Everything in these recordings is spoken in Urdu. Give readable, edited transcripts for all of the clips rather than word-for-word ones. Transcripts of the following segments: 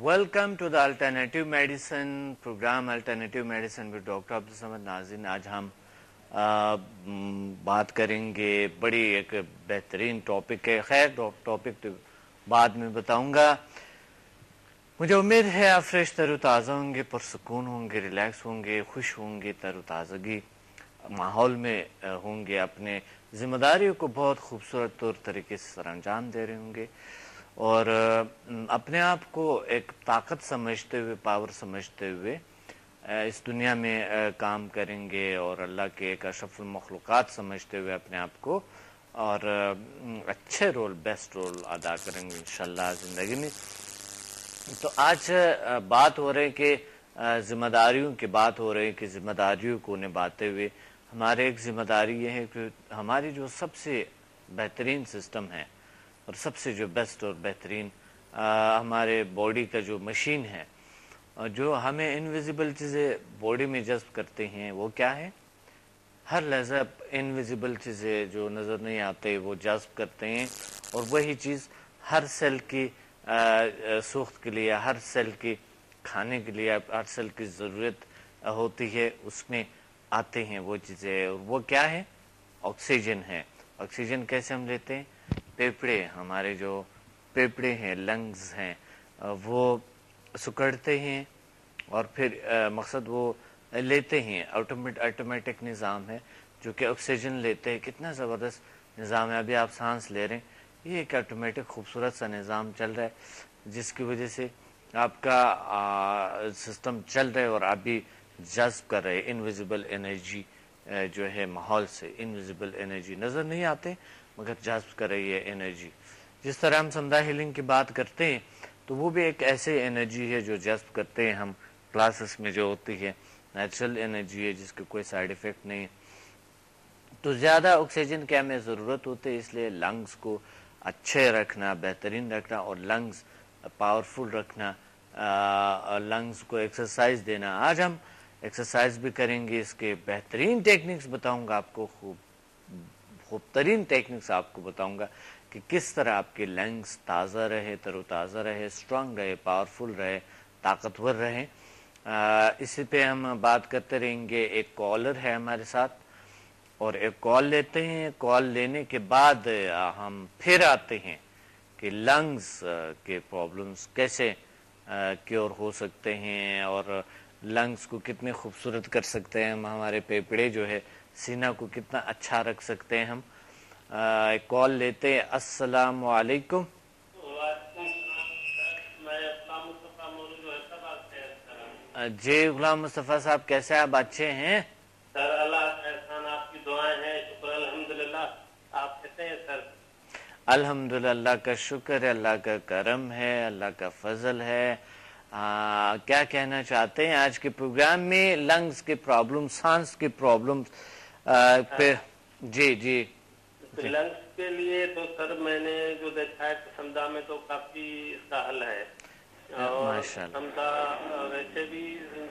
Welcome to the alternative medicine program alternative medicine with doctor Abdul Samad ناظرین. آج ہم بات کریں گے بڑی ایک بہترین ٹاپک ہے. خیر ٹاپک تو بعد میں بتاؤں گا. مجھے امید ہے آپ فریش تر و تازہ ہوں گے, پرسکون ہوں گے, ریلیکس ہوں گے, خوش ہوں گے, تر و تازگی ماحول میں ہوں گے, اپنے ذمہ داریوں کو بہت خوبصورت طور طریقے سے سر انجام دے رہے ہوں گے اور اپنے آپ کو ایک طاقت سمجھتے ہوئے, پاور سمجھتے ہوئے اس دنیا میں کام کریں گے اور اللہ کے ایک اشرف المخلوقات سمجھتے ہوئے اپنے آپ کو اور اچھے رول, بیسٹ رول ادا کریں گے انشاءاللہ زندگی میں. تو آج بات ہو رہی کہ ذمہ داریوں کی بات ہو رہی کہ ذمہ داریوں کو نبھاتے ہوئے ہمارے ایک ذمہ داری یہ ہے کہ ہماری جو سب سے بہترین سسٹم ہے اور سب سے جو بیسٹ اور بہترین ہمارے باڈی کا جو مشین ہے, جو ہمیں انویزیبل چیزیں باڈی میں جذب کرتے ہیں, وہ کیا ہے؟ ہر لحظہ انویزیبل چیزیں جو نظر نہیں آتے وہ جذب کرتے ہیں اور وہی چیز ہر سیل کی سوخت کے لیے, ہر سیل کی کھانے کے لیے, ہر سیل کی ضرورت ہوتی ہے, اس میں آتے ہیں وہ چیزیں. اور وہ کیا ہے؟ آکسیجن ہے. آکسیجن کیسے ہم لیتے ہیں؟ پھیپھڑے, ہمارے جو پھیپھڑے ہیں, لنگز ہیں, وہ سکڑتے ہیں اور پھر مقصد وہ لیتے ہیں. آٹومیٹک نظام ہے جو کہ آکسیجن لیتے ہیں. کتنا زبردست نظام ہے. ابھی آپ سانس لے رہے ہیں, یہ ایک آٹومیٹک خوبصورت سا نظام چل رہا ہے جس کی وجہ سے آپ کا سسٹم چل رہا ہے اور آپ بھی جذب کر رہے. انویزیبل انرجی جو ہے ماحول سے, انویزیبل انرجی نظر نہیں آتے مگر جذب کر رہی ہے انرجی. جس طرح ہم سمدھا ہیلنگ کی بات کرتے ہیں تو وہ بھی ایک ایسے انرجی ہے جو جذب کرتے ہیں ہم کلاسز میں جو ہوتی ہے. نیچرل انرجی ہے جس کے کوئی سائیڈ ایفیکٹ نہیں ہے. تو زیادہ آکسیجن کی ہمیں ضرورت ہوتی ہے, اس لیے لنگز کو اچھے رکھنا, بہترین رکھنا اور لنگز پاورفل رکھنا, لنگز کو ایکسرسائز دینا. آج ہم ایکسرسائز بھی کریں گے, اس کے بہترین ٹیکنکس بتاؤں گا آپ کو, خوب ترین ٹیکنکس آپ کو بتاؤں گا کہ کس طرح آپ کے لنگز تازہ رہے, تر و تازہ رہے, اسٹرانگ رہے, پاورفل رہے, طاقتور رہے. اسی پہ ہم بات کرتے رہیں گے. ایک کالر ہے ہمارے ساتھ اور ایک کال لیتے ہیں. کال لینے کے بعد ہم پھر آتے ہیں کہ لنگز کے پرابلمز کیسے کیور ہو سکتے ہیں اور لنگز کو کتنے خوبصورت کر سکتے ہیں ہم, ہمارے پھیپھڑے جو ہے سینہ کو کتنا اچھا رکھ سکتے ہیں ہم. کال لیتے ہیں. السلام علیکم. جی غلام مصطفیٰ صاحب, کیسے آپ؟ اچھے ہیں سر؟ اللہ کا احسان, آپ کی دعائیں ہیں, شکر الحمدللہ. آپ کیسے ہیں سر؟ الحمدللہ, اللہ کا شکر ہے, اللہ کا کرم ہے, اللہ کا فضل ہے. کیا کہنا چاہتے ہیں آج کے پروگرام میں؟ لنگز کے پرابلم, سانس کے پرابلم پہ. جی جی لنگس کے لیے تو سر میں نے جو دیکھا ہے سمدھا میں تو کافی اس کا حل ہے اور سمدھا ویسے بھی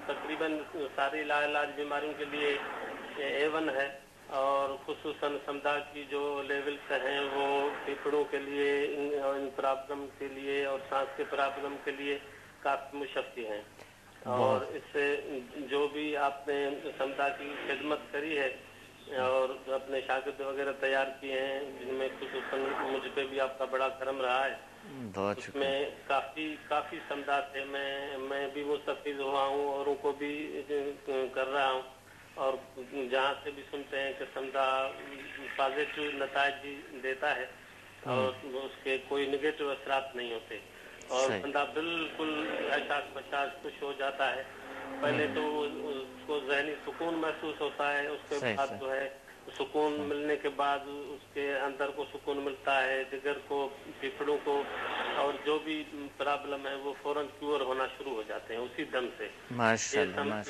تقریباً ساری علاج بیماریوں کے لیے A1 ہے اور خصوصاً سمدھا کی جو لیولس ہیں وہ پھیپھڑوں کے لیے, ان پرابلم کے لیے اور سانس کے پرابلم کے لیے کافی مشفی ہیں. اور اس سے جو بھی آپ نے سمدھا کی خدمت کری ہے اور اپنے شاگرد وغیرہ تیار کیے ہیں جن میں خصوصاً مجھ پہ بھی آپ کا بڑا کرم رہا ہے, اس میں کافی سمدھا تھے. میں بھی مستفید ہوا ہوں, اوروں کو بھی کر رہا ہوں اور جہاں سے بھی سنتے ہیں کہ سمدھا پازیٹیو نتائج دیتا ہے اور اس کے کوئی نگیٹو اثرات نہیں ہوتے اور بندہ بالکل احساس بچاس خوش ہو جاتا ہے. پہلے تو اس کو ذہنی سکون محسوس ہوتا ہے, اس کے بعد جو ہے سکون ملنے کے بعد اس کے اندر کو سکون ملتا ہے, جگر کو, پھیپھڑوں کو اور جو بھی پرابلم ہے وہ فوراً کیور ہونا شروع ہو جاتے ہیں اسی دم سے.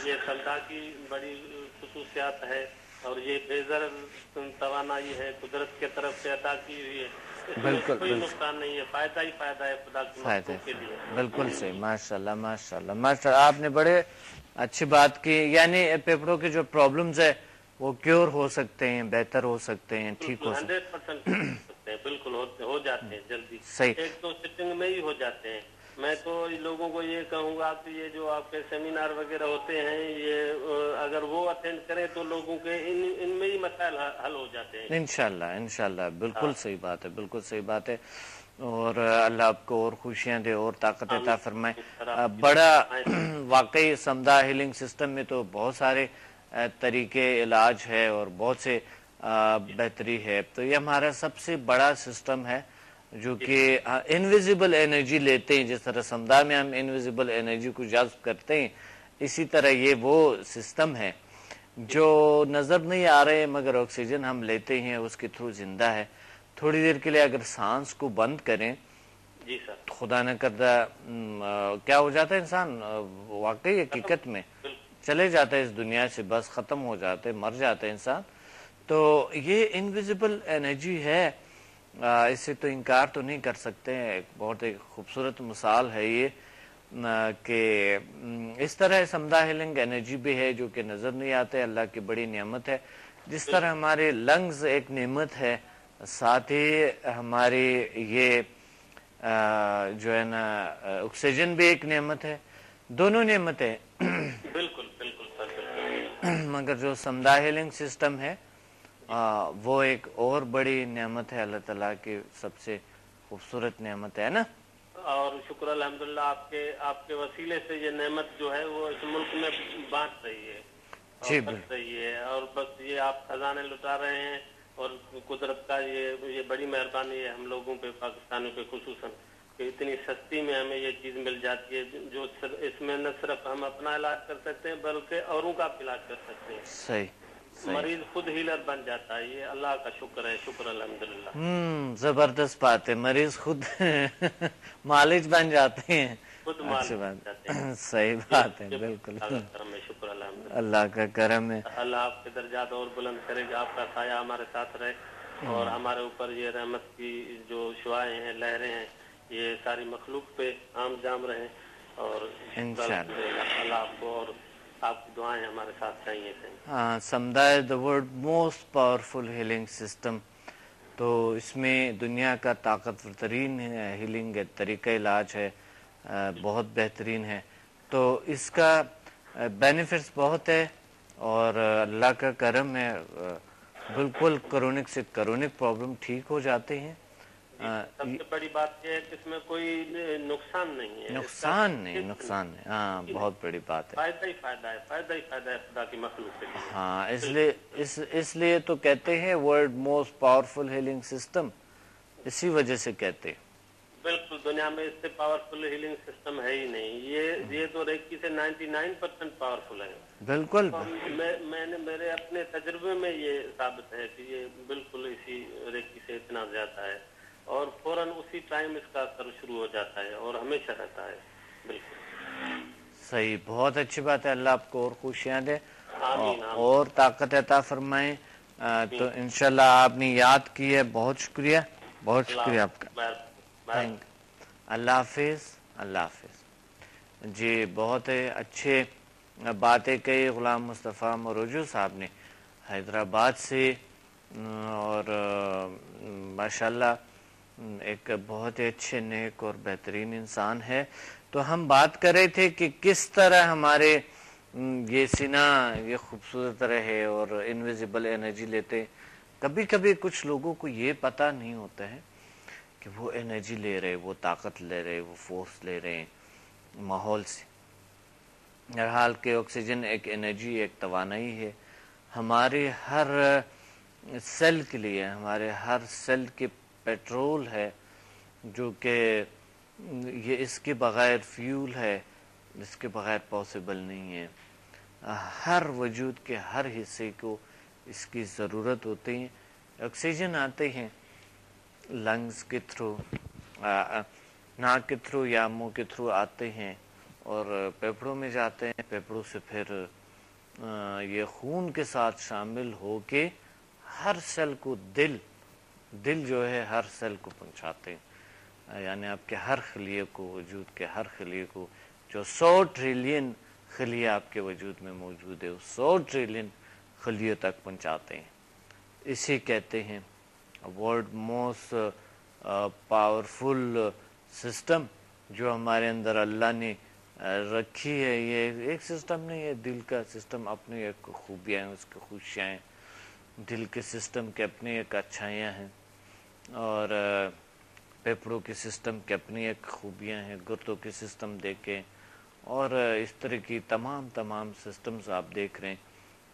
یہ سمدھا کی بڑی خصوصیات ہے اور یہ بےضرر توانائی ہے, قدرت کی طرف سے عطا کی ہوئی ہے. اس میں کوئی نقصان نہیں ہے, فائدہ ہی فائدہ ہے خدا کے مخلوق کے لیے. بالکل صحیح, ماشاء اللہ ماشاء اللہ ماشاء اللہ, آپ نے بڑے اچھی بات کی. یعنی پھیپھڑوں کے جو پرابلمز ہے وہ کیور ہو سکتے ہیں, بہتر ہو سکتے ہیں, ٹھیک ہو سکتے ہیں. 100% بالکل ہو جاتے ہیں جلدی, صحیح. ایک دو سٹنگ میں ہی ہو جاتے ہیں. میں تو لوگوں کو یہ کہوں گا کہ یہ جو آپ کے سیمینار وغیرہ ہوتے ہیں یہ اگر وہ اٹینڈ کریں تو لوگوں کے ان میں ہی مسائل حل ہو جاتے ہیں انشاءاللہ بالکل صحیح بات ہے، بالکل صحیح بات ہے، اور اللہ آپ کو اور خوشیاں دے اور طاقت عطا فرمائے۔ بڑا واقعی سمدھا ہیلنگ سسٹم میں تو بہت سارے طریقے علاج ہے اور بہت سے بہتری ہے، تو یہ ہمارا سب سے بڑا سسٹم ہے جو کہ انویزیبل انرجی لیتے ہیں، جس طرح سمدھا میں ہم انویزیبل انرجی کو جذب کرتے ہیں، اسی طرح یہ وہ سسٹم ہے جو نظر نہیں آ رہے مگر آکسیجن ہم لیتے ہیں اس کے تھرو زندہ ہے۔ تھوڑی دیر کے لیے اگر سانس کو بند کریں جی سر، خدا نہ کردہ کیا ہو جاتا ہے انسان واقعی حقیقت میں چلے جاتا ہے اس دنیا سے، بس ختم ہو جاتے، مر جاتا ہے انسان۔ تو یہ انویزیبل انرجی ہے، اس سے تو انکار تو نہیں کر سکتے ہیں۔ ایک بہت ایک خوبصورت مثال ہے یہ کہ اس طرح سمدھا ہیلنگ انرجی بھی ہے جو کہ نظر نہیں آتے، اللہ کی بڑی نعمت ہے۔ جس طرح ہمارے لنگز ایک نعمت ہے، ساتھ ہی ہماری یہ جو ہے نا آکسیجن بھی ایک نعمت ہے، دونوں نعمتیں بالکل سر، مگر جو سمدھا ہیلنگ سسٹم ہے وہ ایک اور بڑی نعمت ہے، اللہ تعالیٰ کی سب سے خوبصورت نعمت ہے نا۔ اور شکر الحمدللہ آپ کے وسیلے سے یہ نعمت جو ہے وہ اس ملک میں بانٹ رہی ہے اور جی بٹ رہی ہے، اور بس یہ آپ خزانے لٹا رہے ہیں، اور قدرت کا یہ بڑی مہربانی ہے ہم لوگوں پہ، پاکستانیوں پہ خصوصاً، کہ اتنی سستی میں ہمیں یہ چیز مل جاتی ہے جو اس میں نہ صرف ہم اپنا علاج کر سکتے ہیں بلکہ اوروں کا علاج کر سکتے ہیں۔ صحیح مریض خود ہیلر بن جاتا ہے، یہ اللہ کا شکر ہے، شکر الحمدللہ۔ زبردست بات ہے، مریض خود مالج بن جاتے ہیں، خود اچھی بن جاتے ہیں، بات، صحیح بات ہے، بالکل کرم ہے، شکر الحمدللہ۔ اللہ کا کرم ہے۔ اللہ آپ کے درجات اور بلند کرے گا، آپ کا سایہ ہمارے ساتھ رہے، اور ہمارے اوپر یہ رحمت کی جو شعائیں ہیں، لہریں ہیں، یہ ساری مخلوق پہ عام جام رہیں، اور اللہ آپ کو اور آپ کی دعائیں ہمارے ساتھ چاہیے تھیں۔ سمدھا is the world most powerful healing system, تو اس میں دنیا کا طاقتور ترین ہیلنگ طریقہ علاج ہے، بہت بہترین ہے، تو اس کا بینیفٹس بہت ہے، اور اللہ کا کرم ہے، بالکل کرونک سے کرونک پرابلم ٹھیک ہو جاتے ہیں۔ سب سے بڑی بات یہ ہے کہ اس میں کوئی نقصان نہیں ہے، نقصان نہیں، ہاں بہت بڑی بات ہے، فائدہ ہی فائدہ ہے، فائدہ ہی فائدہ ہے خدا کی مخلوق کے لیے۔ ہاں اس لیے تو کہتے ہیں world most powerful healing system, اسی وجہ سے کہتے ہیں۔ بالکل، دنیا میں اس سے پاورفل ہیلنگ سسٹم ہے ہی نہیں، یہ تو ریکی سے 99% پاورفل ہے۔ بالکل میں نے میرے اپنے تجربے میں یہ ثابت ہے کہ یہ بالکل اسی ریکی سے اتنا زیادہ ہے، اور فوراً اسی ٹائم اس کا اثر شروع ہو جاتا ہے اور ہمیشہ رہتا ہے۔ بالکل صحیح، بہت اچھی بات ہے، اللہ آپ کو اور خوشیاں دے آمین اور طاقت عطا فرمائیں۔ تو انشاءاللہ آپ نے یاد کی ہے، بہت شکریہ، بہت شکریہ آپ کا، اللہ حافظ، اللہ حافظ۔ جی بہت اچھے باتیں کہی غلام مصطفیٰ مروجو صاحب نے حیدرآباد سے، اور ماشاءاللہ ایک بہت ہی اچھے نیک اور بہترین انسان ہے۔ تو ہم بات کر رہے تھے کہ کس طرح ہمارے یہ سینہ یہ خوبصورت رہے اور انویزیبل انرجی لیتے۔ کبھی کبھی کچھ لوگوں کو یہ پتہ نہیں ہوتا ہے کہ وہ انرجی لے رہے، وہ طاقت لے رہے، وہ فورس لے رہے ہیں ماحول سے۔ حال کہ آکسیجن ایک انرجی، ایک توانائی ہے، ہمارے ہر سیل کے لیے، ہمارے ہر سیل کے پیٹرول ہے، جو کہ یہ اس کے بغیر فیول ہے، اس کے بغیر پاسبل نہیں ہے۔ ہر وجود کے ہر حصے کو اس کی ضرورت ہوتی ہے۔ آکسیجن آتے ہیں لنگز کے تھرو، ناک کے تھرو یا منہ کے تھرو آتے ہیں اور پھیپھڑوں میں جاتے ہیں، پھیپھڑوں سے پھر یہ خون کے ساتھ شامل ہو کے ہر سیل کو دل جو ہے ہر سیل کو پہنچاتے ہیں، یعنی آپ کے ہر خلیے کو، وجود کے ہر خلیے کو، جو 100 ٹریلین خلیہ آپ کے وجود میں موجود ہے، 100 ٹریلین خلیوں تک پہنچاتے ہیں۔ اسی کہتے ہیں ورلڈ موسٹ پاورفل سسٹم، جو ہمارے اندر اللہ نے رکھی ہے، یہ ایک سسٹم نہیں ہے، دل کا سسٹم اپنی ایک خوبیاں ہیں، اس کی خوشیاں ہیں، دل کے سسٹم کے اپنی ایک اچھائیاں ہیں، اور پھیپھڑوں کے سسٹم کے اپنی ایک خوبیاں ہیں، گردوں کے سسٹم دیکھیں، اور اس طرح کی تمام سسٹمز آپ دیکھ رہے ہیں،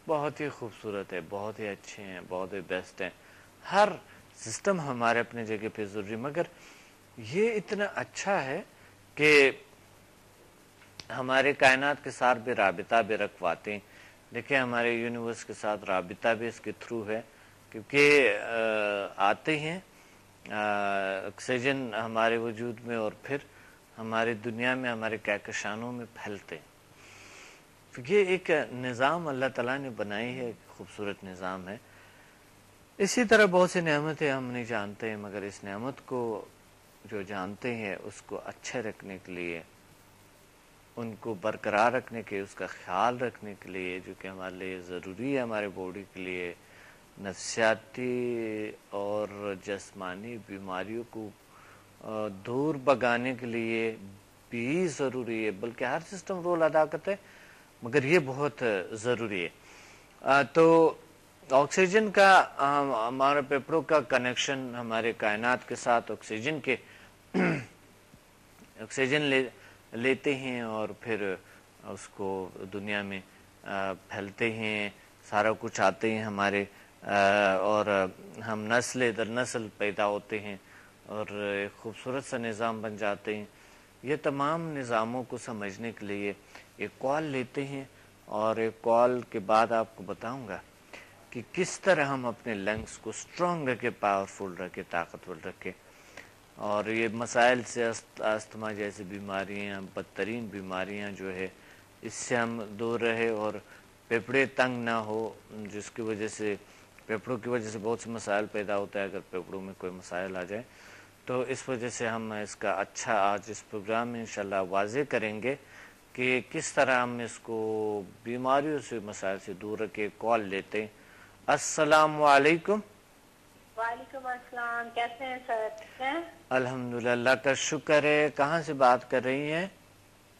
بہت ہی خوبصورت ہے، بہت ہی اچھے ہیں، بہت ہی بیسٹ ہیں. ہر سسٹم ہمارے اپنے جگہ پہ ضروری، مگر یہ اتنا اچھا ہے کہ ہمارے کائنات کے ساتھ بھی رابطہ بھی رکھواتے ہیں. دیکھیں ہمارے یونیورس کے ساتھ رابطہ بھی اس کے تھرو ہے، کیونکہ آتے ہیں آکسیجن ہمارے وجود میں، اور پھر ہماری دنیا میں ہمارے کہکشانوں میں پھیلتے ہیں. تو یہ ایک نظام اللہ تعالیٰ نے بنائی ہے، ایک خوبصورت نظام ہے. اسی طرح بہت سی نعمتیں ہم نہیں جانتے ہیں، مگر اس نعمت کو جو جانتے ہیں اس کو اچھے رکھنے کے لیے، ان کو برقرار رکھنے کے، اس کا خیال رکھنے کے لیے، جو کہ ہمارے لیے ضروری ہے، ہمارے باڈی کے لیے، نفسیاتی اور جسمانی بیماریوں کو دور بھگانے کے لیے بھی ضروری ہے. بلکہ ہر سسٹم رول ادا کرتا ہے، مگر یہ بہت ضروری ہے. تو آکسیجن کا ہمارے پھیپھڑوں کا کنیکشن ہمارے کائنات کے ساتھ، آکسیجن لیتے ہیں اور پھر اس کو دنیا میں پھیلتے ہیں، سارا کچھ آتے ہیں ہمارے، اور ہم نسل در نسل پیدا ہوتے ہیں اور ایک خوبصورت سا نظام بن جاتے ہیں. یہ تمام نظاموں کو سمجھنے کے لیے ایک کال لیتے ہیں، اور ایک کال کے بعد آپ کو بتاؤں گا کہ کس طرح ہم اپنے لنگس کو اسٹرانگ رکھے، پاورفل رکھے، طاقتور رکھے، اور یہ مسائل سے استھما جیسی بیماریاں، بدترین بیماریاں جو ہے، اس سے ہم دور رہے، اور پھیپھڑے تنگ نہ ہو، جس کی وجہ سے پھیپھڑوں کی وجہ سے بہت سے مسائل پیدا ہوتا ہے. اگر پھیپھڑوں میں کوئی مسائل آ جائے تو اس وجہ سے ہم اس کا اچھا آج اس پروگرام میں انشاءاللہ واضح کریں گے کہ کس طرح ہم اس کو بیماریوں سے، مسائل سے دور رکھے. کال لیتے ہیں. السلام علیکم. وعلیکم السلام، کیسے ہیں سر؟ ٹھیک ہیں؟ الحمدللہ، اللہ کا شکر ہے. کہاں سے بات کر رہی ہیں؟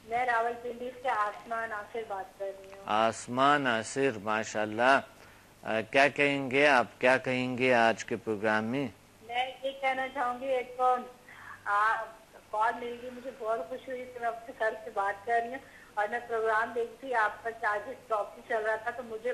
میں راولپنڈی سے آسمان ناصر بات کر رہی ہوں. آسمان ناصر، ماشاءاللہ. کیا کہیں گے آپ، کیا کہیں گے آج کے پروگرام میں؟ میں یہ کہنا چاہوں گی، ایک تو کال مل گئی، مجھے بہت خوشی ہوئی کہ میں اپنے سر سے بات کر رہی ہوں، اور میں پروگرام دیکھتی تھی، آپ کا آج اس ٹاپک چل رہا تھا، تو مجھے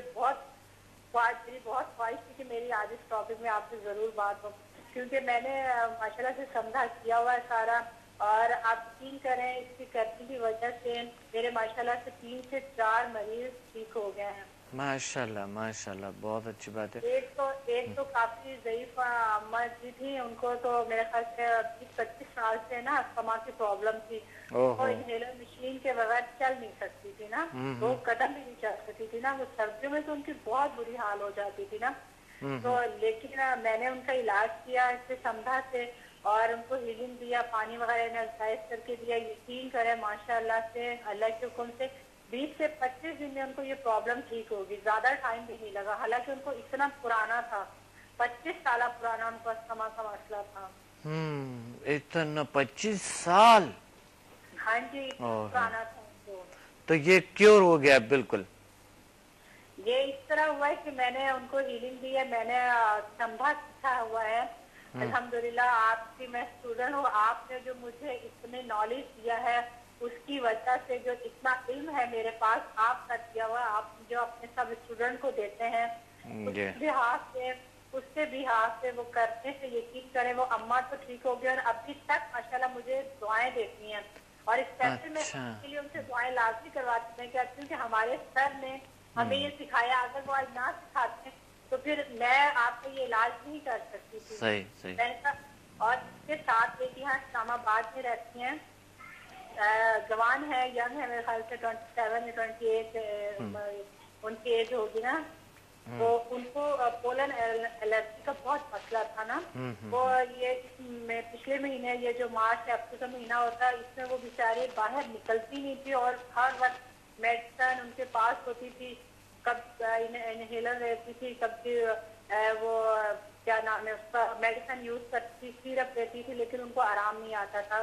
میری بہت خواہش تھی کہ میری آج اس ٹاپک میں آپ سے ضرور بات ہو، کیونکہ میں نے ماشاءاللہ سے سمجھا کیا ہوا ہے سارا، اور آپ یقین کریں اس کی کرنے کی وجہ سے میرے ماشاءاللہ سے 3 سے 4 مریض ٹھیک ہو گئے ہیں. ماشاءاللہ ماشاءاللہ، بہت اچھی بات ہے. ایک تو کافی ضعیف اماں جی تھی، ان کو تو میرے خیال سے 20-25 سال سے نا استھما کی پرابلم تھی، وہ انہیلر مشین کے بغیر چل نہیں سکتی تھی نا، 2 قدم بھی نہیں چل سکتی تھی نا. وہ سردیوں میں تو ان کی بہت بری حال ہو جاتی تھی نا. تو لیکن میں نے ان کا علاج کیا، اس سے سمجھا سے، اور ان کو ہیلنگ دیا، پانی وغیرہ انرجائز کر کے دیا. یقین کریں ماشاءاللہ سے، اللہ کے حکم سے 20 سے 25 دن میں ان کو یہ پرابلم ٹھیک ہوگی. زیادہ ٹائم بھی نہیں لگا، حالانکہ ان کو اتنا پرانا تھا، 25 سالہ پرانا ان کو استھما کا مسئلہ تھا. اتنا 25 سال؟ ہاں جی، پرانا تھا ان کو. تو یہ کیور ہو گیا بالکل؟ یہ اس طرح ہوا ہے کہ میں نے ان کو ہیلنگ دی ہے، میں نے سمجھا سیکھا ہوا ہے. الحمدللہ آپ کی میں اسٹوڈنٹ ہوں، آپ نے جو مجھے اتنے نالج دیا ہے، اس کی وجہ سے جو اتنا علم ہے میرے پاس، آپ کا دیا ہوا، آپ جو اپنے سب اسٹوڈنٹ کو دیتے ہیں، اس سے بھی ہاتھ سے وہ کرتے ہیں. یقین کریں وہ اماں تو ٹھیک ہو گئی، اور ابھی تک ماشاءاللہ مجھے دعائیں دیتی ہیں، اور اسپیشلی میں کے لیے ان سے دعائیں لازمی کرواتی ہیں، کیونکہ ہمارے سر نے ہمیں یہ سکھایا. اگر وہ آج نہ سکھاتے تو پھر میں آپ کا یہ علاج نہیں کر سکتی تھی. صحیح. اور اس کے ساتھ ایک یہاں اسلام آباد میں رہتی ہیں، جوان ہے، ینگ ہے، میرے خیال سے 27 یا 28 ان کی ایج ہوگی نا. تو ان کو پولن الرجی کا بہت مسئلہ تھا نا. وہ یہ پچھلے مہینے، یہ جو مارچ اپریل کا مہینہ ہوتا ہے، اس میں وہ بیچاری باہر نکلتی نہیں تھی، اور ہر وقت میڈیسن ان کے پاس ہوتی تھی. کب انہیلر رہتی تھی، کب وہ کیا نام ہے اس کا میڈیسن یوز کرتی تھی، سیرپ دیتی تھی، لیکن ان کو آرام نہیں آتا تھا.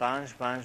5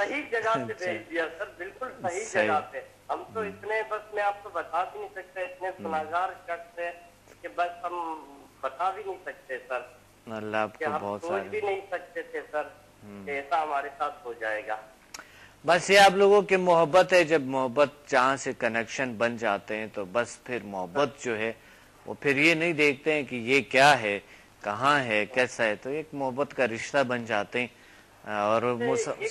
صحیح جگہ پہ بھیج دیا سر, بالکل صحیح جگہ پہ. ہم تو اتنے, بس میں آپ کو بتا بھی نہیں سکتا, اتنے گناہگار شخص ہے کہ بس ہم بتا بھی نہیں سکتے سر. اللہ آپ کو بہت سوچ بھی نہیں سکتے تھے سر کہ ایسا ہمارے ساتھ ہو جائے گا. بس یہ آپ لوگوں کی محبت ہے, جب محبت جہاں سے کنیکشن بن جاتے ہیں تو بس پھر محبت جو ہے وہ پھر یہ نہیں دیکھتے ہیں کہ یہ کیا ہے, کہاں ہے, کیسا ہے, تو ایک محبت کا رشتہ بن جاتے ہیں اور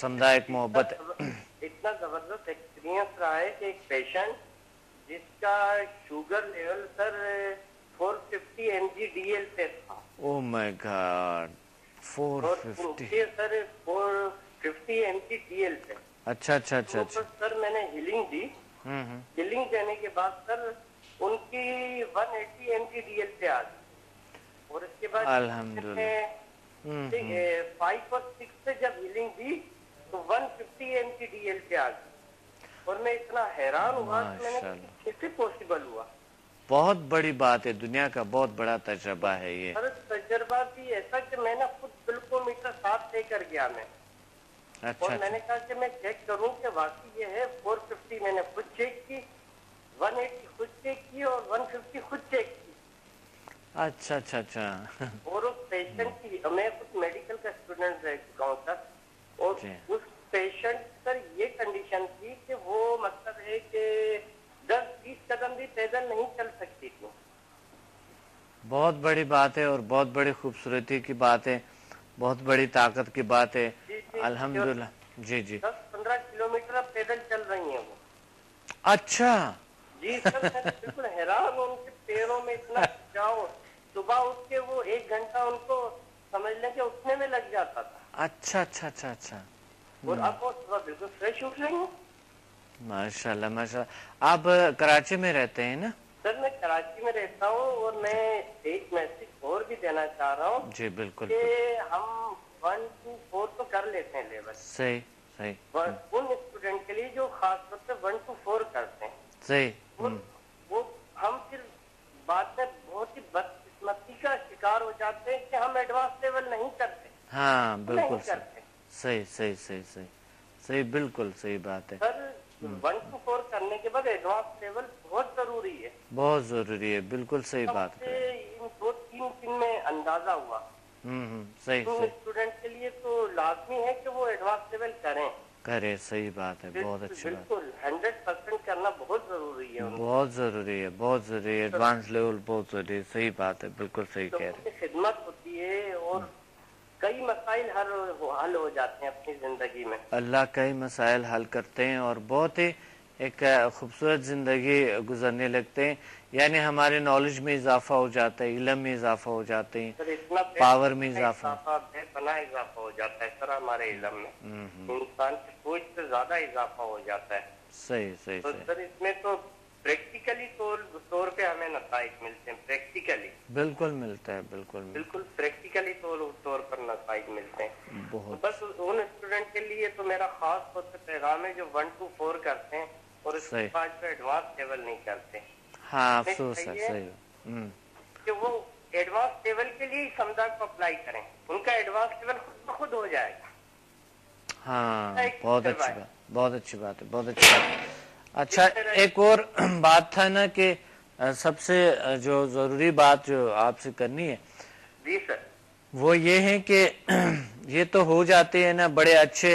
سمجھا ایک محبت. اتنا زبردست ایکسپیرینس رہا ہے کہ ایک پیشنٹ جس کا شوگر لیول سر 450 mg/dl پہ تھا. او مائی گاڈ, 450 سر 450 mg/dl پہ. اچھا اچھا اچھا اچھا سر میں نے ہیلنگ دی. ہیلنگ دینے کے بعد سر ان کی 180 mg/dl پہ آ گئی, اور اس کے بعد الحمدللہ 5 اور 6 سے جب ہیلنگ دی تو 150 mg/dl پہ آ گئی, اور میں اتنا حیران ہوا کہ میں نے کیسے پاسبل ہوا. بہت بڑی بات ہے, دنیا کا بہت بڑا تجربہ ہے یہ. تجربہ بھی ایسا کہ میں نے خود گلوکومیٹر ساتھ لے کر گیا میں, اور میں نے کہا کہ میں چیک کروں کہ واقعی یہ ہے. 450 میں نے خود چیک کی, 180 خود چیک کی, اور 150 خود چیک کی. اچھا اچھا اچھا. اور اس پیشنٹ کی, میں خود میڈیکل کا اسٹوڈنٹ رہ چکا ہوں سر, اور اس پیشنٹ سر یہ کنڈیشن تھی کہ وہ مطلب ہے کہ 10-20 قدم بھی پیدل نہیں چل سکتی تھی. بہت بڑی بات ہے اور بہت بڑی خوبصورتی کی بات ہے, بہت بڑی طاقت کی بات ہے. الحمدللہ. جی جی 10-15 کلومیٹر پیدل چل رہی ہیں وہ. اچھا جی سر, میں بالکل حیران ہوں, ان کے پیروں میں اتنا جاؤ, صبح اٹھ کے وہ 1 گھنٹہ ان کو سمجھ لیں کہ اٹھنے میں لگ جاتا تھا. اچھا اچھا اچھا اچھا. اور اب وہ صبح بالکل فریش اٹھ رہی ہیں. ماشاء اللہ ماشاء اللہ. آپ کراچی میں رہتے ہیں نا؟ سر میں کراچی میں رہتا ہوں, اور میں ایک میسج اور بھی دینا چاہ رہا ہوں. جی بالکل, کہ ہم 1 to 4 تو کر لیتے ہیں لیول. صحیح صحیح. ان اسٹوڈنٹ کے لیے جو خاص طور سے 1 to 4 کرتے ہیں, صحیح, وہ ہم پھر بعد میں بہت ہی بدقسمتی کا شکار ہو جاتے ہیں کہ ہم ایڈوانس لیول نہیں کرتے. ہاں بالکل کرتے. صحیح صحیح صحیح صحیح صحیح, بالکل صحیح بات ہے. سر 1 to 4 کرنے کے بعد ایڈوانس لیول بہت ضروری ہے, بہت ضروری ہے, بالکل صحیح بات ہے. ان 2-3 دن میں اندازہ ہوا. صحیح صحیح. اسٹوڈنٹ کے لیے تو لازمی ہے کہ وہ ایڈوانس لیول کریں, صحیح بات ہے, بہت اچھی بات. بالکل 100% کرنا بہت ضروری ہے, بہت ضروری ہے, بہت ضروری ہے. ایڈوانس لیول بہت ضروری ہے. صحیح بات ہے, بالکل صحیح کہہ رہے ہیں. خدمت ہوتی ہے, اور کئی مسائل حل ہو جاتے ہیں اپنی زندگی میں. اللہ کئی مسائل حل کرتے ہیں, اور بہت ہی ایک خوبصورت زندگی گزرنے لگتے ہیں. یعنی ہمارے نالج میں اضافہ ہو جاتا ہے, علم میں اضافہ ہو جاتے ہیں, پاور میں اضافہ ہو جاتا ہے سر. ہمارے علم میں انسان کی سوچ سے زیادہ اضافہ ہو جاتا ہے. صحیح صحیح تو سر اس میں تو پریکٹیکلی طور پہ ہمیں نتائج ملتے ہیں. پریکٹیکلی بالکل ملتا ہے, بالکل پریکٹیکلی طور پر نتائج ملتے ہیں. بہت. بس ان اسٹوڈنٹ کے لیے تو میرا خاص طور سے پیغام ہے جو 1 to 4 کرتے ہیں اور اس کے بعد ایڈوانس لیول نہیں کرتے. ہاں افسوس ہے. صحیح کہ وہ ایڈوانس لیول کے لیے سمجھا کو اپلائی کریں, ان کا ایڈوانس لیول خود بخود ہو جائے گا. ہاں بہت اچھی بات, بہت اچھی بات ہے, بہت اچھی بات. اچھا ایک اور بات تھا نا کہ سب سے جو ضروری بات جو آپ سے کرنی ہے, جی سر, وہ یہ ہے کہ یہ تو ہو جاتے ہیں نا بڑے اچھے,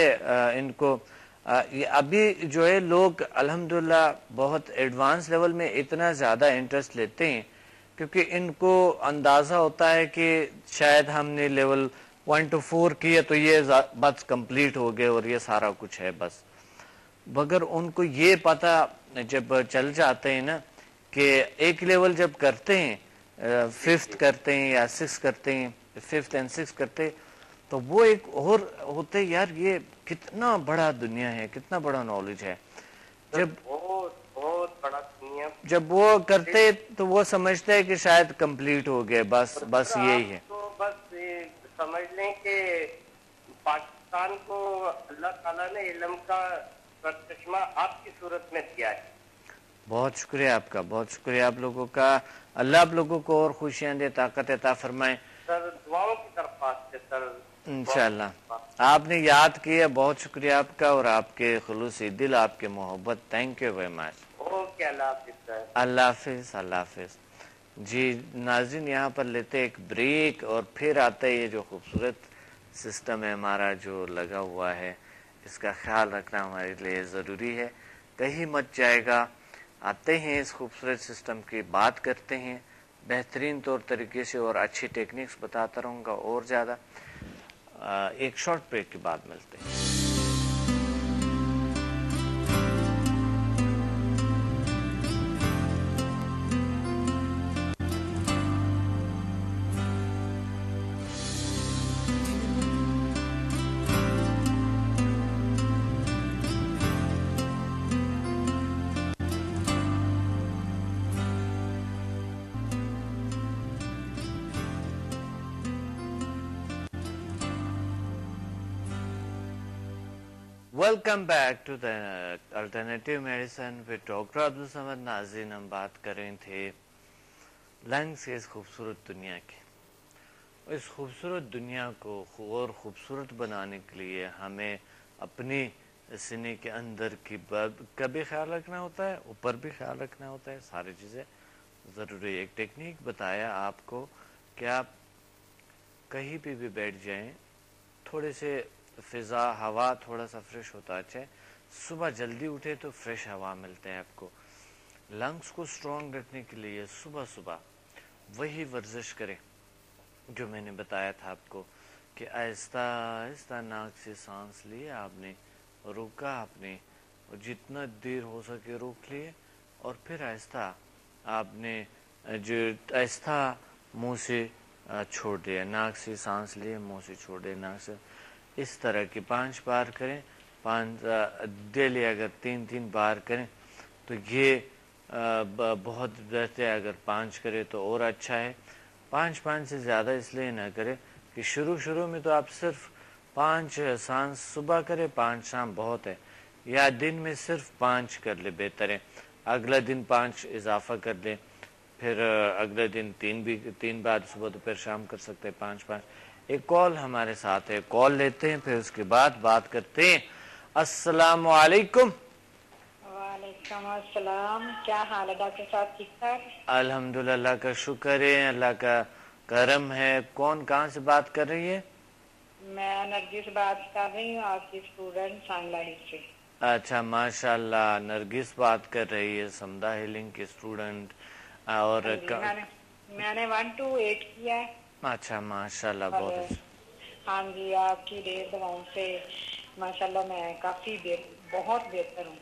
ان کو ابھی جو ہے لوگ الحمدللہ بہت ایڈوانس لیول میں اتنا زیادہ انٹرسٹ لیتے ہیں کیونکہ ان کو اندازہ ہوتا ہے کہ شاید ہم نے لیول 1 to 4 کیا تو یہ بس کمپلیٹ ہو گئے اور یہ سارا کچھ ہے بس. مگر ان کو یہ پتا جب چل جاتے ہیں نا کہ ایک لیول جب کرتے ہیں, 5th کرتے ہیں یا 6 کرتے ہیں, 5th and 6 کرتے, تو وہ ایک اور ہوتے یار یہ کتنا بڑا دنیا ہے, کتنا بڑا نالج ہے. بہت بڑا دنیا. جب وہ کرتے تو وہ سمجھتے ہیں کہ شاید کمپلیٹ ہو گئے, بس یہی ہے. تو بس سمجھ لیں کہ پاکستان کو اللہ تعالیٰ نے علم کا چشمہ آپ کی صورت میں دیا ہے. بہت شکریہ آپ کا, بہت شکریہ آپ لوگوں کا. اللہ آپ لوگوں کو اور خوشیاں دے, طاقت عطا فرمائے. سر دعاؤں کی درخواست ہے سر, انشاءاللہ آپ نے یاد کیا, بہت شکریہ آپ کا اور آپ کے خلوصی دل, آپ کے محبت. Thank you very much. Okay, اللہ حافظ. اللہ حافظ, اللہ حافظ. جی ناظرین, یہاں پر لیتے ایک بریک اور پھر آتا ہے یہ جو خوبصورت سسٹم ہے ہمارا جو لگا ہوا ہے, اس کا خیال رکھنا ہمارے لیے ضروری ہے, کہیں مت جائے گا. آتے ہیں اس خوبصورت سسٹم کی بات کرتے ہیں بہترین طور طریقے سے اور اچھی ٹیکنیکس بتاتا رہوں گا اور زیادہ. ایک شارٹ بریک کے بعد ملتے ہیں. Welcome back to the alternative medicine with doctor Abdul Samad. ناظرین, ہم بات کر رہے تھے لنگس کی اس خوبصورت دنیا کی. اس خوبصورت دنیا کو اور خوبصورت بنانے کے لیے ہمیں اپنی سینے کے اندر کا بھی خیال رکھنا ہوتا ہے, اوپر بھی خیال رکھنا ہوتا ہے, ساری چیزیں ضروری ہے. ایک ٹیکنیک بتایا آپ کو کہ آپ کہیں پہ بھی بیٹھ جائیں, تھوڑے سے فضا ہوا تھوڑا سا فریش ہوتا ہے. اچھا, صبح جلدی اٹھے تو فریش ہوا ملتے ہیں آپ کو. لنگس کو اسٹرانگ رکھنے کے لیے صبح صبح وہی ورزش کریں جو میں نے بتایا تھا آپ کو کہ آہستہ آہستہ ناک سے سانس لیے آپ نے, روکا آپ نے, اور جتنا دیر ہو سکے روک لیے, اور پھر آہستہ آپ نے جو آہستہ منہ سے چھوڑ دیا. ناک سے سانس لیے, منہ سے چھوڑ دیا, ناک سے. اس طرح کی 5 بار کریں. 5 ڈیلی اگر 3 بار کریں تو یہ بہت بہتر ہے. اگر 5 کرے تو اور اچھا ہے. 5 سے زیادہ اس لیے نہ کرے کہ شروع میں تو آپ صرف 5 سانس صبح کرے, 5 شام بہت ہے, یا دن میں صرف 5 کر لے بہتر ہے. اگلا دن 5 اضافہ کر دیں, پھر اگلے دن 3 بار صبح تو پھر شام کر سکتے 5. ایک کال ہمارے ساتھ ہے, کال لیتے ہیں, پھر اس کے بعد بات کرتے ہیں. السلام علیکم. وعلیکم السلام, کیا حال ہے ڈاکٹر صاحب, ٹھیک ٹھاک؟ الحمدللہ, اللہ کا شکر ہے, اللہ کا کرم ہے. کون کہاں سے بات کر رہی ہے؟ میں نرگس بات کر رہی ہوں, آپ کی اسٹوڈنٹ سانگلا ہل سے. اچھا, ماشاءاللہ, نرگس بات کر رہی ہے, سمدہ ہیلنگ کی اسٹوڈنٹ. اور میں نے 1 to 8 کیا ہے. اچھا, ماشاءاللہ, بہت اچھا. ہاں جی, آپ کی ڈیر دواؤں سے ماشاءاللہ میں کافی بہت بہتر ہوں.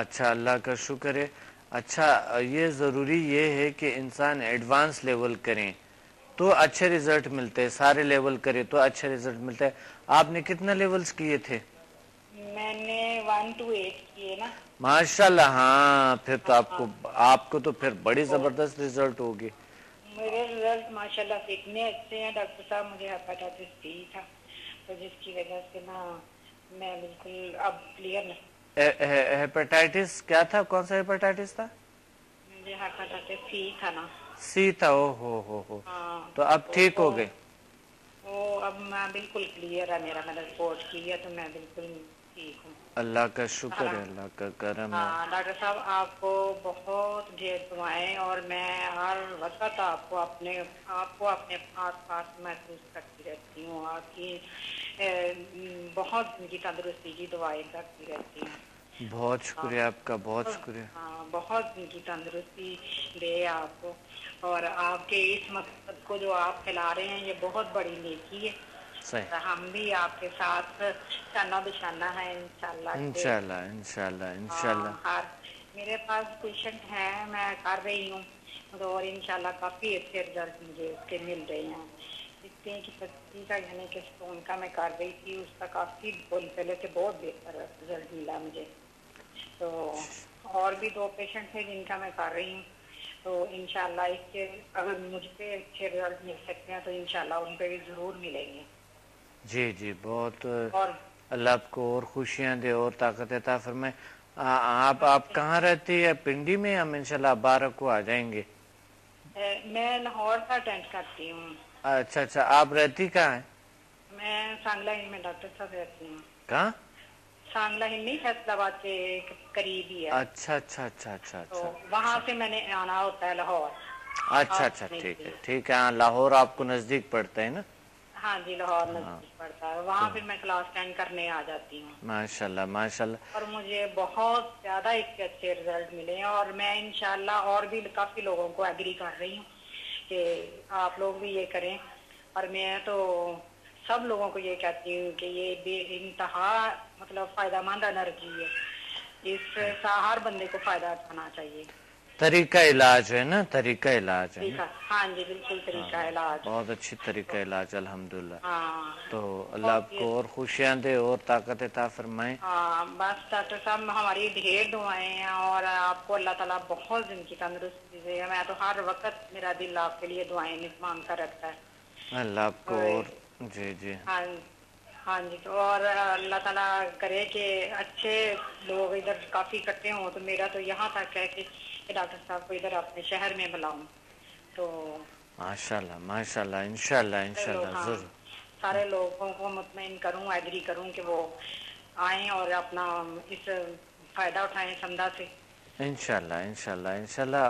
اچھا, اللہ کا شکر ہے. اچھا, یہ ضروری یہ ہے کہ انسان ایڈوانس لیول کریں تو اچھے ریزلٹ ملتے ہیں, سارے لیول کرے تو اچھے ریزلٹ ملتے ہیں. آپ نے کتنا لیولز کیے تھے؟ میں نے 1 to 8 کیے نا. ماشاءاللہ, ہاں, پھر تو آپ کو تو پھر بڑی زبردست ریزلٹ ہوگی. میرے ریزلٹ ماشاءاللہ اتنے اچھے ہیں ڈاکٹر صاحب. مجھے ہیپاٹائٹس B تھا, تو جس کی وجہ سے نا میں بالکل اب کلیئر نہیں. ہیپاٹائٹس کیا تھا, کون سا ہیپاٹائٹس تھا؟ مجھے ہیپاٹائٹس C تھا نا. C تھا, ہو تو اب ٹھیک ہو گئے؟ اب میں بالکل کلیئر ہے, میرا میں نے رپورٹ کی ہے تو میں بالکل ٹھیک ہوں. اللہ کا شکر ہے, اللہ کا کرم ہے. ڈاکٹر صاحب آپ کو بہت ڈھیر دعائیں, اور میں ہر وقت آپ کو اپنے آس پاس محسوس کرتی رہتی ہوں. آپ کی بہت ان کی تندرستی کی دعائیں کرتی رہتی ہوں. بہت شکریہ آپ کا, بہت شکریہ. بہت ان کی تندرستی دے آپ کو, اور آپ کے اس مقصد کو جو آپ پھیلا رہے ہیں یہ بہت بڑی نیکی ہے. صحیح, ہم بھی آپ کے ساتھ شانہ بشانہ ہیں انشاءاللہ. انشاءاللہ. میرے پاس پیشنٹ ہے, میں کر رہی ہوں, اور انشاءاللہ کافی اچھے رزلٹ مجھے اس کے مل رہے ہیں. اتنے کی 25 کا یعنی کہ اسٹون کا میں کر رہی تھی, اس کا کافی پہلے سے بہت بہتر رزلٹ ملا مجھے. تو اور بھی 2 پیشنٹ ہیں جن کا میں کر رہی ہوں, تو انشاءاللہ اس کے اگر مجھ پہ اچھے رزلٹ مل سکتے ہیں تو انشاءاللہ ان پہ بھی ضرور ملیں گے. جی, بہت اللہ آپ کو اور خوشیاں دے اور طاقت عطا فرمائے. آپ کہاں رہتی ہے, پنڈی میں؟ ہم انشاءاللہ 12 کو آ جائیں گے. میں لاہور کا اٹینڈ کرتی ہوں. اچھا, آپ رہتی کہاں ہیں؟ میں سانگلا ہند میں ڈاکٹر صاحب رہتی ہوں. کہاں؟ سانگلا ہند نہیں، فیصل آباد کے قریب ہی ہے. اچھا اچھا اچھا اچھا تو اچھا وہاں سے میں نے آنا ہوتا ہے لاہور. اچھا اچھا ٹھیک ہے ٹھیک ہے. ہاں لاہور آپ کو نزدیک پڑتا ہے نا؟ ہاں جی لاہور نزدیک پڑتا ہے. وہاں پھر میں کلاس 10 کرنے آ جاتی ہوں. ماشاء اللہ ماشاء اللہ. اور مجھے بہت زیادہ اس کے اچھے رزلٹ ملے ہیں، اور میں انشاءاللہ اور بھی کافی لوگوں کو ایگری کر رہی ہوں کہ آپ لوگ بھی یہ کریں. اور میں تو سب لوگوں کو یہ کہتی ہوں کہ یہ بے انتہا مطلب فائدہ مند انرجی ہے، اس سے ہر بندے کو فائدہ اٹھانا چاہیے. طریقہ علاج ہے نا، طریقہ علاج ہے نا. ہاں جی بالکل طریقہ علاج. بہت اچھی طریقہ علاج الحمدللہ. ہاں تو اللہ آپ کو اور خوشیاں دے اور طاقت عطا فرمائے. ہاں بس ڈاکٹر صاحب ہماری ڈھیر دعائیں ہیں، اور آپ کو اللہ تعالیٰ بہت زندگی تندرستی دے. میں تو ہر وقت میرا دل آپ کے لیے دعائیں مانگتا رہتا ہے. اللہ آپ کو اور جی جی. ہاں جی. تو اور اللہ تعالیٰ کرے کہ اچھے لوگ ادھر کافی اکٹھے ہوں. تو میرا تو یہاں تک ہے کہ ڈاکٹر صاحب کو ادھر اپنے شہر میں بلاؤں. تو ماشاء اللہ ماشاء اللہ انشاءاللہ انشاءاللہ ضرور. سارے لوگوں کو مطمئن کروں، ایگری کروں کہ وہ آئیں اور اپنا اس فائدہ اٹھائیں سمدھا سے. انشاءاللہ انشاءاللہ انشاءاللہ.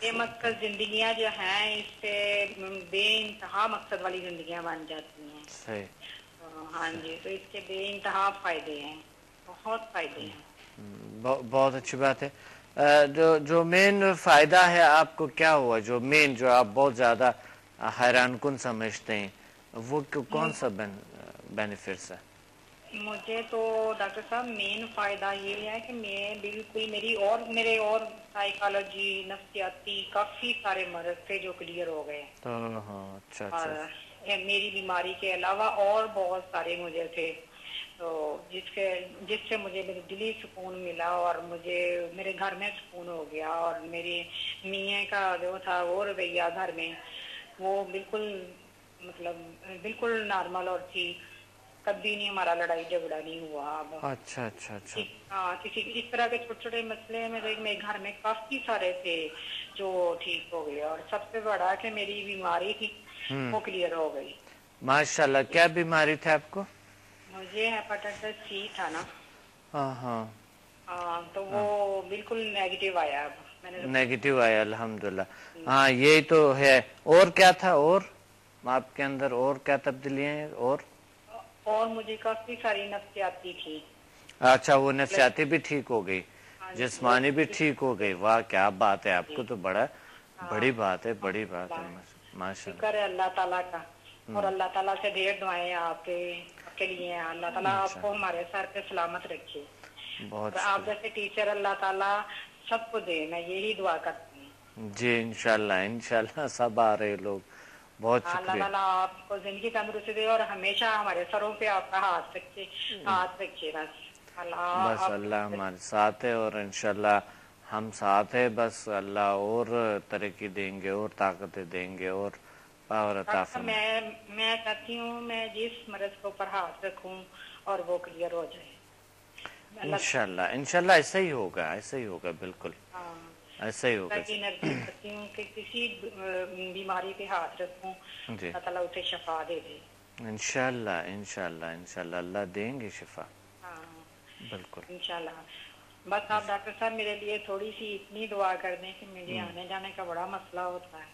یہ مقصد زندگیاں جو ہیں اس سے بے انتہا مقصد والی زندگیاں بن جاتی ہیں. صحیح. ہاں جی. تو اس کے بے انتہا فائدے ہیں، بہت فائدے ہیں. بہت اچھی بات ہے. جو مین فائدہ ہے آپ کو کیا ہوا، جو مین جو آپ بہت زیادہ حیران کن سمجھتے ہیں، وہ کون سا بینیفٹس ہے؟ مجھے تو ڈاکٹر صاحب مین فائدہ یہ ہے کہ میں بالکل میرے اور سائیکالوجی نفسیاتی کافی سارے مرض تھے جو کلیئر ہو گئے. اچھا اور اچھا. میری بیماری کے علاوہ اور بہت سارے مجھے تھے، تو جس سے مجھے میری دلی سکون ملا، اور مجھے میرے گھر میں سکون ہو گیا. اور میری میاں کا جو تھا وہ رویہ گھر میں وہ بالکل مطلب بالکل نارمل اور ٹھیک. کبھی نہیں ہمارا لڑائی جھگڑا نہیں ہوا. اب اچھا اچھا اچھا. ہاں کسی اس طرح کے چھوٹے چھوٹے مسئلے میرے گھر میں کافی سارے تھے جو ٹھیک ہو گئے. اور سب سے بڑا کہ میری بیماری تھی وہ کلیئر ہو گئی. ماشاء اللہ. کیا بیماری تھی آپ کو؟ مجھے ہیپاٹائٹس سی تھا نا. ہاں ہاں. ہاں تو وہ بالکل نیگیٹو آیا. اب نیگیٹو آیا الحمدللہ. ہاں یہی تو ہے. اور کیا تھا اور آپ کے اندر اور کیا تبدیلیاں ہیں؟ اور مجھے کافی ساری نفسیاتی تھی. اچھا وہ نفسیاتی بھی ٹھیک ہو گئی، جسمانی بھی ٹھیک ہو گئی. واہ کیا بات ہے. آپ کو تو بڑی بات ہے بڑی بات ہے. ماشاء شکر ہے اللہ تعالیٰ کا. اور اللہ تعالیٰ سے ڈھیر دعائیں آپ کے لیے. اللہ تعالیٰ آپ کو ہمارے سر پہ سلامت رکھے. بہت اور آپ جیسے ٹیچر اللہ تعالیٰ سب کو دے، میں یہی دعا کرتی ہوں. جی انشاءاللہ انشاءاللہ سب آ رہے لوگ. بہت اللہ شکریہ. تعالیٰ آپ کو زندگی تندرستی دے اور ہمیشہ ہمارے سروں پہ آپ کا ہاتھ رکھے بس. بس اللہ ہمارے ساتھ ہے اور انشاءاللہ ہم ساتھ ہیں. بس اللہ اور ترقی دیں گے اور طاقتیں دیں گے اور پاور عطا فرمائیں. میں چاہتی ہوں میں جس مرض کو پر ہاتھ رکھوں اور وہ کلیئر ہو جائے. انشاءاللہ انشاءاللہ ایسا ہی ہوگا ایسا ہی ہوگا. بالکل ایسا ہی ہوگا. کرتی ہوں کہ کسی بیماری پہ ہاتھ رکھوں اللہ تعالیٰ اسے شفا دے دے. انشاءاللہ انشاءاللہ انشاءاللہ اللہ دیں گے شفا. بالکل انشاءاللہ. بس آپ ڈاکٹر صاحب میرے لیے تھوڑی سی اتنی دعا کر دیں کہ مجھے آنے جانے کا بڑا مسئلہ ہوتا ہے.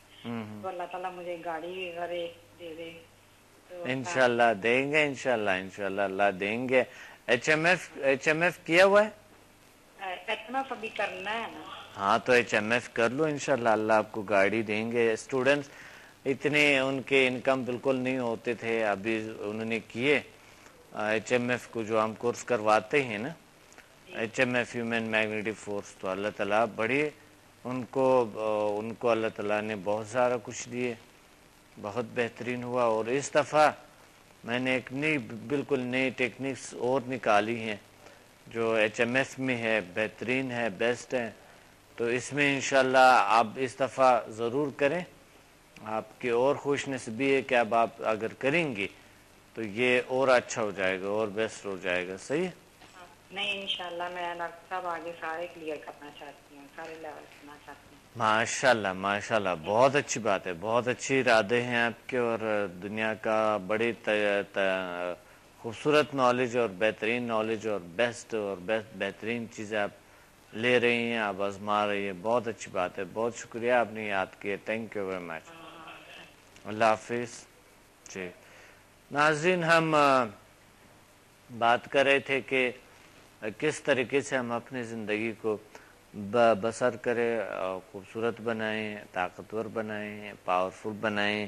تو اللہ تعالیٰ مجھے گاڑی وغیرہ دے دے. انشاءاللہ دیں گے. انشاءاللہ انشاءاللہ اللہ دیں گے. ایچ ایم ایف کیا ہوا ہے؟ ایچ ایم ایف ابھی کرنا ہے نا. ہاں تو ایچ ایم ایف کر لو. انشاءاللہ اللہ آپ کو گاڑی دیں گے. اسٹوڈنٹس اتنے ان کے انکم بالکل نہیں ہوتے تھے، ابھی انہوں نے کیے ایچ ایم ایف کو جو ہم کورس کرواتے ہیں نا، H M F human magnetic force. تو اللہ تعالیٰ بڑی ان کو اللہ تعالیٰ نے بہت سارا کچھ دیے. بہت بہترین ہوا. اور اس دفعہ میں نے ایک بالکل نئی ٹیکنیکس اور نکالی ہیں جو ایچ ایم ایف میں ہے، بہترین ہے، بیسٹ ہے. تو اس میں انشاءاللہ آپ اس دفعہ ضرور کریں. آپ کی اور خوش نصیبی ہے کہ اب آپ اگر کریں گے تو یہ اور اچھا ہو جائے گا اور بیسٹ ہو جائے گا. صحیح ہے؟ نہیں انشاءاللہ میں ڈاکٹر صاحب آگے سارے کلیئر کرنا چاہتی ہوں، سارے لیول کرنا چاہتی ہوں. ماشاءاللہ ماشاءاللہ، بہت اچھی بات ہے، بہت اچھی ارادے ہیں آپ کے، اور دنیا کا بڑی خوبصورت نالج اور بہترین نالج اور بہترین چیزیں آپ لے رہی ہیں، آپ آزما رہی ہیں، بہت اچھی بات ہے، بہت شکریہ آپ نے یاد کیے، تھینک یو ویری مچ، اللہ حافظ۔ جی ناظرین، ہم بات کر رہے تھے کہ کس طریقے سے ہم اپنی زندگی کو بسر کریں، خوبصورت بنائیں، طاقتور بنائیں، پاورفل بنائیں،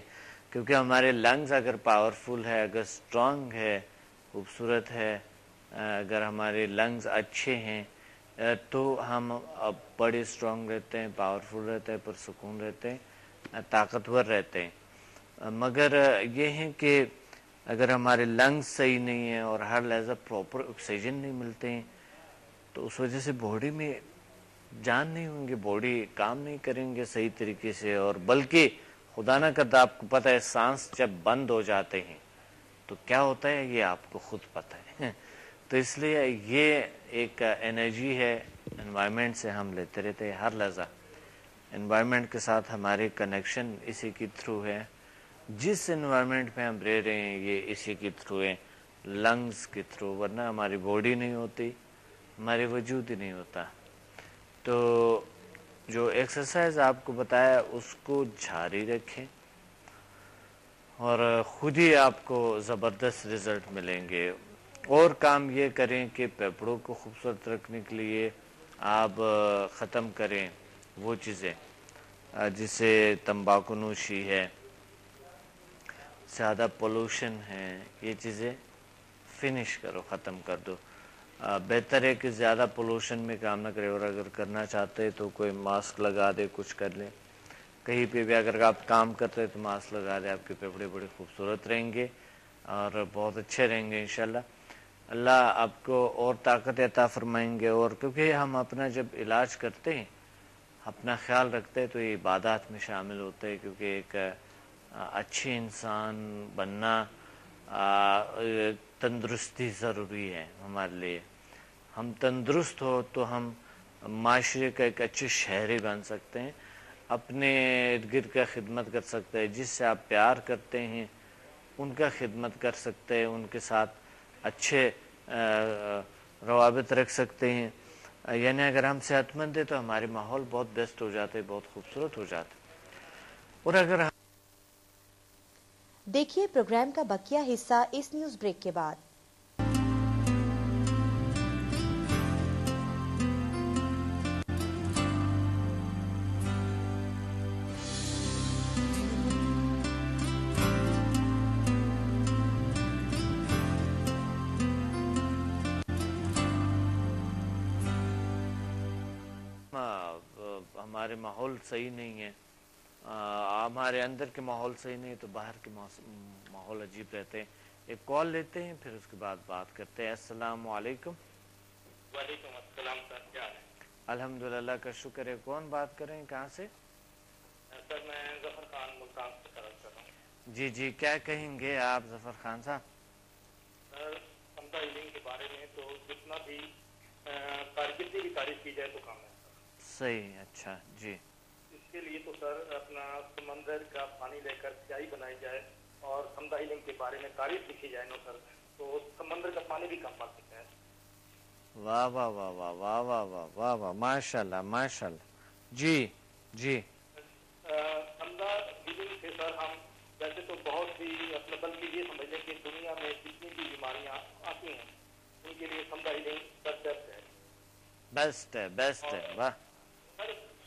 کیونکہ ہمارے لنگز اگر پاورفل ہے، اگر اسٹرانگ ہے، خوبصورت ہے، اگر ہمارے لنگز اچھے ہیں تو ہم بڑے اسٹرانگ رہتے ہیں، پاورفل رہتے ہیں، پرسکون رہتے ہیں، طاقتور رہتے ہیں۔ مگر یہ ہے کہ اگر ہمارے لنگز صحیح نہیں ہیں اور ہر لحظہ پراپر آکسیجن نہیں ملتے ہیں تو اس وجہ سے باڈی میں جان نہیں ہوں گے، باڈی کام نہیں کریں گے صحیح طریقے سے، اور بلکہ خدا نہ کرتا، آپ کو پتہ ہے سانس جب بند ہو جاتے ہیں تو کیا ہوتا ہے یہ آپ کو خود پتہ ہے۔ تو اس لیے یہ ایک انرجی ہے انوائرمنٹ سے ہم لیتے رہتے ہیں ہر لحظہ، انوائرمنٹ کے ساتھ ہمارے کنیکشن اسی کے تھرو ہے، جس انوائرمنٹ میں ہم رہ رہے ہیں یہ اسی کے تھرو ہے، لنگز کے تھرو، ورنہ ہماری باڈی نہیں ہوتی، ہمارے وجود ہی نہیں ہوتا۔ تو جو ایکسرسائز آپ کو بتایا اس کو جاری رکھیں اور خود ہی آپ کو زبردست رزلٹ ملیں گے۔ اور کام یہ کریں کہ پھیپھڑوں کو خوبصورت رکھنے کے لیے آپ ختم کریں وہ چیزیں جسے تمباکو نوشی ہے، زیادہ پولوشن ہے، یہ چیزیں فنش کرو، ختم کر دو۔ بہتر ہے کہ زیادہ پولوشن میں کام نہ کرے، اور اگر کرنا چاہتے تو کوئی ماسک لگا دے، کچھ کر لیں، کہیں پہ بھی اگر آپ کام کرتے تو ماسک لگا دیں، آپ کے پھیپھڑے بڑے خوبصورت رہیں گے اور بہت اچھے رہیں گے انشاءاللہ۔ اللہ آپ کو اور طاقت عطا فرمائیں گے، اور کیونکہ ہم اپنا جب علاج کرتے ہیں، اپنا خیال رکھتے ہیں تو یہ عبادات میں شامل ہوتے ہیں، کیونکہ ایک اچھے انسان بننا تندرستی ضروری ہے ہمارے لیے۔ ہم تندرست ہو تو ہم معاشرے کا ایک اچھے شہری بن سکتے ہیں، اپنے ارد گرد کا خدمت کر سکتے ہیں، جس سے آپ پیار کرتے ہیں ان کا خدمت کر سکتے ہیں، ان کے ساتھ اچھے روابط رکھ سکتے ہیں۔ یعنی اگر ہم صحت مند ہیں تو ہمارے ماحول بہت بیسٹ ہو جاتے، بہت خوبصورت ہو جاتے۔ اور اگر دیکھیے پروگرام کا بقیہ حصہ اس نیوز بریک کے بعد۔ ہمارے ماحول صحیح نہیں ہے، ہمارے اندر کے ماحول صحیح نہیں تو باہر کے ماحول عجیب رہتے ہیں۔ ایک کال لیتے ہیں پھر اس کے بعد بات کرتے ہیں۔ السلام علیکم۔ وعلیکم السلام سر، کیا حال ہے؟ الحمدللہ کا شکر ہے۔ کون بات کر رہے ہیں، کہاں سے؟ سر میں ظفر خان ملتان سے طرف کر رہا ہوں۔ جی جی، کیا کہیں گے آپ ظفر خان صاحب؟ سر سمدہ علم کے بارے میں تو جتنا بھی کارکردگی کی تعریف کی جائے تو کام ہے صحیح، اچھا جی۔ اس کے لیے تو سر اپنا سمندر کا پانی لے کر سیاہی بنائی جائے اور سمدہ علم کے بارے میں تعریف لکھی جائے نا سر، تو سمندر کا پانی بھی کم پا سکتا ہے۔ واہ واہ واہ واہ واہ واہ واہ واہ واہ، ماشاء اللہ ماشاء اللہ، جی جی۔ سمدہ علم سے سر ہم ویسے تو بہت ہی اپنا، بلکہ یہ سمجھ لیں کہ دنیا میں جتنی بھی بیماریاں آتی ہیں ان کے لیے سمدہ علم سر بیسٹ ہے، بیسٹ ہے، بیسٹ ہے، واہ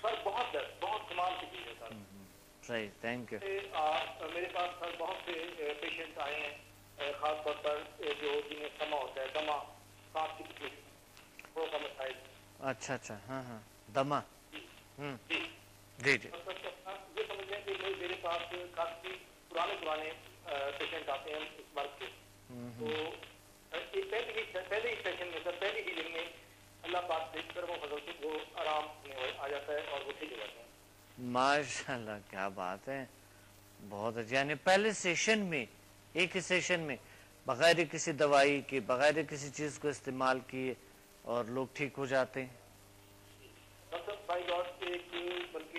سر بہت بیسٹ، بہت کمال کی چیز ہے سر۔ صحیح، تھینک یو۔ میرے پاس سر بہت سے پیشنٹ آئے ہیں، خاص طور پر جو جنہیں دمہ ہوتا ہے، دمہ سانس کی تکلیف، وہ کا مسائل۔ اچھا اچھا، ہاں ہاں، دمہ، جی جی جی۔ یہ سمجھ لیں کہ میرے پاس کافی پرانے پیشنٹ آتے ہیں اس مرض کے، تو پہلے ہی سیشن میں سر، پہلے ہی دن میں اللہ پاک دیکھ کر وہ فضل سے وہ آرام میں آ جاتا ہے اور وہ ٹھیک ہو جاتا ہے۔ ماشاء اللہ، کیا بات ہے، بہت اچھا۔ یعنی پہلے سیشن میں، ایک ہی سیشن میں، بغیر کسی دوائی کے، بغیر کسی چیز کو استعمال کیے اور لوگ ٹھیک ہو جاتے ہیں۔ ڈاکٹر بائی گاڈ ایک بلکہ